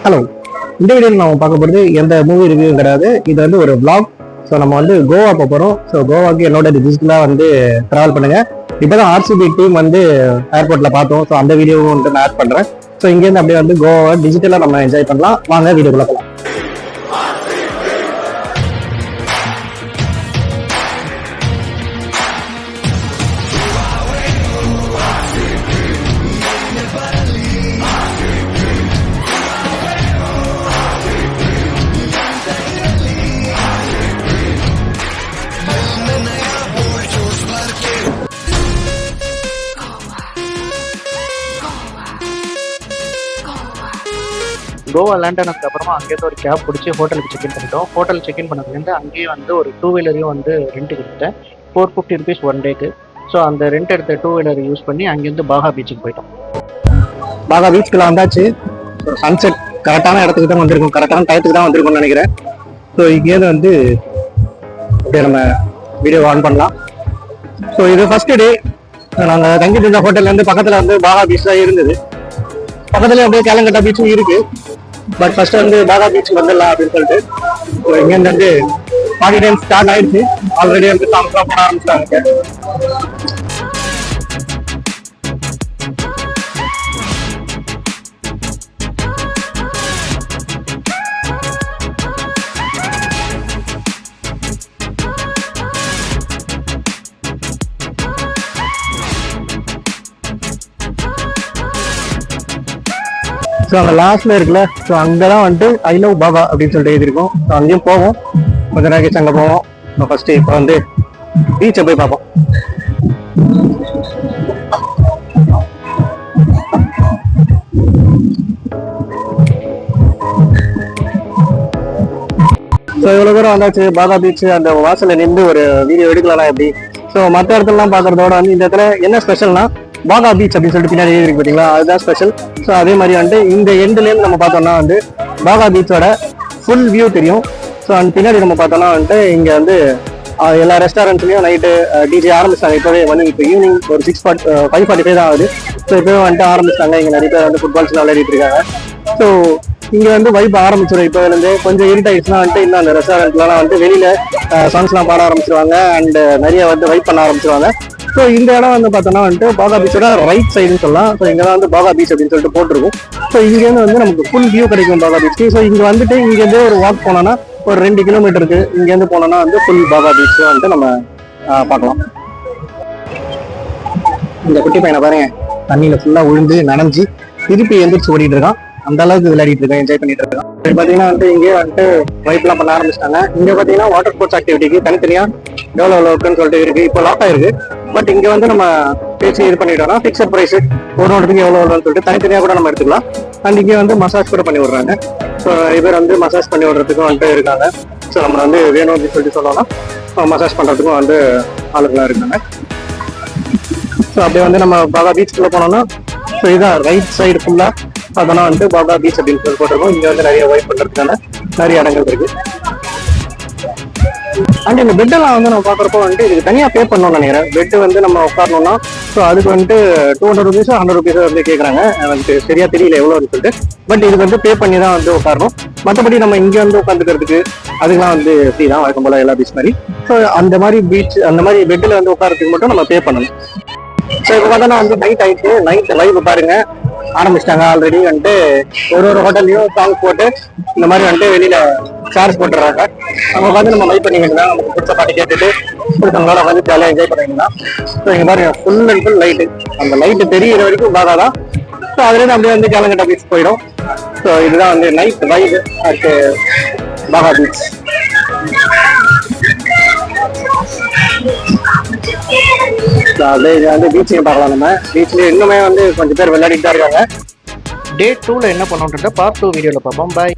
Hello, இந்த வீடியோவில் நம்ம பார்க்க போகிறது எந்த மூவி ரிவ்யூ கிடையாது. இது வந்து ஒரு vlog. ஸோ நம்ம வந்து கோவா போக போகிறோம். ஸோ கோவாக்கு என்னோட டிஜிட்டலாக வந்து ட்ராவல் பண்ணுங்க. இப்போ தான் ஆர்சிபி டீம் வந்து ஏர்போர்ட்டில் பார்த்தோம். ஸோ அந்த வீடியோவும் வந்து நான் ஆட் பண்ணுறேன். ஸோ இங்கேருந்து அப்படியே வந்து கோவாவை டிஜிட்டலாக நம்ம என்ஜாய் பண்ணலாம். வாங்க வீடியோக்குள்ள போகலாம். கோவா லேண்ட் ஆனதுக்கு அப்புறமா அங்கேருந்து ஒரு கேப் பிடிச்சி ஹோட்டலுக்கு செக்இன் பண்ணிட்டோம். ஹோட்டல் செக்இன் பண்ணதுலேருந்து அங்கேயே வந்து ஒரு 2 வீலரையும் வந்து ரெண்ட்டுக்கு எடுத்தேன். 450 ருபீஸ் 1 டேக்கு. ஸோ அந்த ரெண்ட் எடுத்த 2 வீலர் யூஸ் பண்ணி அங்கேருந்து பாகா பீச்சுக்கு போயிட்டோம். பாகா பீச்சுக்குள்ள வந்தாச்சு. சன்செட் கரெக்டான இடத்துக்கு தான் வந்திருக்கும், கரெக்டான டயத்துக்கு தான் வந்திருக்கும்னு நினைக்கிறேன். ஸோ இங்கேருந்து வந்து அப்படியே நம்ம வீடியோ ஆன் பண்ணலாம். ஸோ இது ஃபர்ஸ்ட் டே. நாங்கள் தங்கிட்டு இருந்த ஹோட்டல்லேருந்து பக்கத்தில் வந்து பாகா பீச் தான் இருந்தது. பக்கத்துல அப்படியே கேலங்கட்டா பீச்சும் இருக்கு. பட் ஃபர்ஸ்ட் வந்து பாகா பீச் வந்துடலாம் அப்படின்னு சொல்லிட்டு இங்க வந்து பார்ட்டி டைம் ஸ்டார்ட் ஆயிடுச்சு. ஆல்ரெடி வந்து சாங்ஸ்லாம் போட ஆரம்பிச்சிட்டாங்க. ஸோ அந்த லாஸ்ட்ல இருக்குல்ல, ஸோ அங்கதான் வந்துட்டு ஐ லவ் பாபா அப்படின்னு சொல்லிட்டு எழுதிருக்கோம். ஸோ அங்கேயும் போவோம், கொஞ்ச நேரம் கழிச்சு அங்கே போவோம். ஃபர்ஸ்ட் இப்போ வந்து பீச்சை போய் பார்ப்போம். ஸோ இவ்வளோ தூரம் வந்தாச்சு பாபா பீச். அந்த வாசல்ல நின்று ஒரு வீடியோ எடுக்கலாம் எப்படி. ஸோ மற்ற இடத்துலலாம் பார்க்கறதோட வந்து இந்த இடத்துல என்ன ஸ்பெஷல்னா பாகா பீச் அப்படின்னு சொல்லிட்டு பின்னாடி இருக்கு பார்த்தீங்களா, அதுதான் ஸ்பெஷல். ஸோ அதே மாதிரி வந்துட்டு இந்த எண்ட்லேருந்து நம்ம பார்த்தோம்னா வந்து பாகா பீச்சோட ஃபுல் வியூ தெரியும். ஸோ அந்த பின்னாடி நம்ம பார்த்தோம்னா வந்துட்டு இங்கே வந்து எல்லா ரெஸ்டாரண்ட்ஸ்லையும் நைட்டு டிஜே ஆரம்பிச்சிட்டாங்க. இப்போவே வந்து இப்போ ஈவினிங் ஒரு 5:45 தான் ஆகுது. ஸோ இப்போவே வந்துட்டு ஆரம்பிச்சிட்டாங்க. இங்கே நிறைய பேர் வந்து ஃபுட்பால்ஸ் விளையாடிட்டு இருக்காங்க. ஸோ இங்கே வந்து வைப் ஆரம்பிச்சிடும். இப்போ வந்து கொஞ்சம் இருட்டாயிடுச்சுன்னா வந்துட்டு இன்னும் அந்த ரெஸ்டாரண்ட்லாம் வந்து வெளியில சாங்ஸ்லாம் பாட ஆரம்பிச்சிருவாங்க அண்ட் நிறைய வந்து வைப் பண்ண ஆரம்பிச்சிருவாங்க. ஸோ இந்த இடம் வந்து பார்த்தோன்னா வந்துட்டு பாகா பீச்சோட ரைட் சைடுன்னு சொல்லலாம். ஸோ இங்கே தான் வந்து பாகா பீச் அப்படின்னு சொல்லிட்டு போட்டிருக்கும். ஸோ இங்கேருந்து வந்து நமக்கு ஃபுல் வியூ கிடைக்கும் பாகா பீச்சுக்கு. ஸோ இங்கே வந்துட்டு இங்கேருந்து ஒரு வாக் போனோன்னா ஒரு 2 கிலோமீட்டருக்கு இங்கேருந்து போனோம்னா வந்து ஃபுல் பாகா பீச் வந்துட்டு நம்ம பார்க்கலாம். இந்த குட்டி பையனை பாருங்க, தண்ணியில ஃபுல்லாக விழுந்து நனைஞ்சு திருப்பி எந்திரிச்சு ஓடிட்டு இருக்கான். அந்த அளவுக்கு விளையாடிட்டு இருக்கேன், என்ஜாய் பண்ணிட்டு இருக்கான். பார்த்தீங்கன்னா வந்து இங்கே வந்துட்டு வைப்லாம் பண்ண ஆரம்பிச்சிட்டாங்க. இங்கே பார்த்தீங்கன்னா வாட்டர் ஸ்போர்ட்ஸ் ஆக்டிவிட்டிக்கு தனித்தனியா எவ்வளோ இருக்குன்னு சொல்லிட்டு இருக்கு. இப்போ லாக் ஆயிருக்கு. பட் இங்கே வந்து நம்ம பேசி இது பண்ணிட்டோம்னா ஃபிக்ஸட் ப்ரைஸ் ஒரு இடத்துக்கு எவ்வளோன்னு சொல்லிட்டு தனித்தனியாக கூட நம்ம எடுத்துக்கலாம். அண்ட் இங்கே வந்து மசாஜ் கூட பண்ணி விடுறாங்க. ஸோ நிறைய பேர் வந்து மசாஜ் பண்ணி விடுறதுக்கும் வந்துட்டு இருக்காங்க. ஸோ நம்ம வந்து வேணும் அப்படின்னு சொல்லிட்டு சொன்னோம்னா மசாஜ் பண்ணுறதுக்கும் வந்து ஆளுங்களாக இருக்காங்க. ஸோ அப்படியே வந்து நம்ம பாகா பீச்சுக்குள்ளே போனோம்னா ஸோ இதான் ரைட் சைடு ஃபுல்லாக அதெல்லாம் வந்து பாகா பீச் அப்படின்னு சொல்லி போட்டிருக்கோம். இங்கே வந்து நிறைய வைப் பண்ணுறதுக்கான நிறைய இடங்கள் இருக்கு. அண்ட் இந்த பெட்டெல்லாம் வந்து நம்ம பார்க்குறப்போ வந்துட்டு இதுக்கு தனியாக பே பண்ணணும்னு நினைக்கிறேன். பெட்டு வந்து நம்ம உட்காரணும்னா ஸோ அதுக்கு வந்துட்டு 200 ருபீஸோ 100 ருபீஸோ வந்து கேட்குறாங்க. எனக்கு சரியா தெரியல எவ்வளோன்னு சொல்லிட்டு. பட் இதுக்கு வந்து பே பண்ணி தான் வந்து உட்காரணும். மற்றபடி நம்ம இங்கே வந்து உட்காந்துக்கிறதுக்கு அதுக்கெல்லாம் வந்து ஃப்ரீ தான், வழக்கம் போல எல்லா பீச் மாதிரி. ஸோ அந்த மாதிரி பீச் அந்த மாதிரி பெட்டில் வந்து உட்காரத்துக்கு மட்டும் நம்ம பே பண்ணணும். ஸோ இப்போ பார்த்தோன்னா வந்து நைட் ஆயிடுச்சு. நைட் லைவ் பாருங்க ஆரம்பிச்சிட்டாங்க. ஆல்ரெடி வந்துட்டு ஒரு ஹோட்டல்லையும் சாங் போட்டு இந்த மாதிரி வந்துட்டு வெளியில சார்ஜ் போட்டுறாங்க. நம்ம வந்து நம்ம லைவ் பண்ணிக்கிட்டு நமக்கு பிடிச்ச பாட்டு கேட்டுட்டு நம்மளால வந்து ஜாலியாக என்ஜாய் பண்ணிக்கலாம். ஸோ இங்கே பாருங்க ஃபுல் அண்ட் ஃபுல் லைட்டு. அந்த லைட்டு தெரியிற வரைக்கும் பாகா தான். ஸோ அதுலேருந்து அப்படியே வந்து கேலங்கட்டா பீச் போயிடும். ஸோ இதுதான் வந்து night vibe at Baja beach. அப்படியே வந்து பீச்சையும் பார்க்கலாம். நம்ம பீச்லேயே இன்னுமே வந்து கொஞ்சம் பேர் விளையாடிட்டு தான் இருக்காங்க. டே 2ல என்ன பண்ணோன்றத பார்ட் 2 வீடியோவில் பார்ப்போம். பாய்.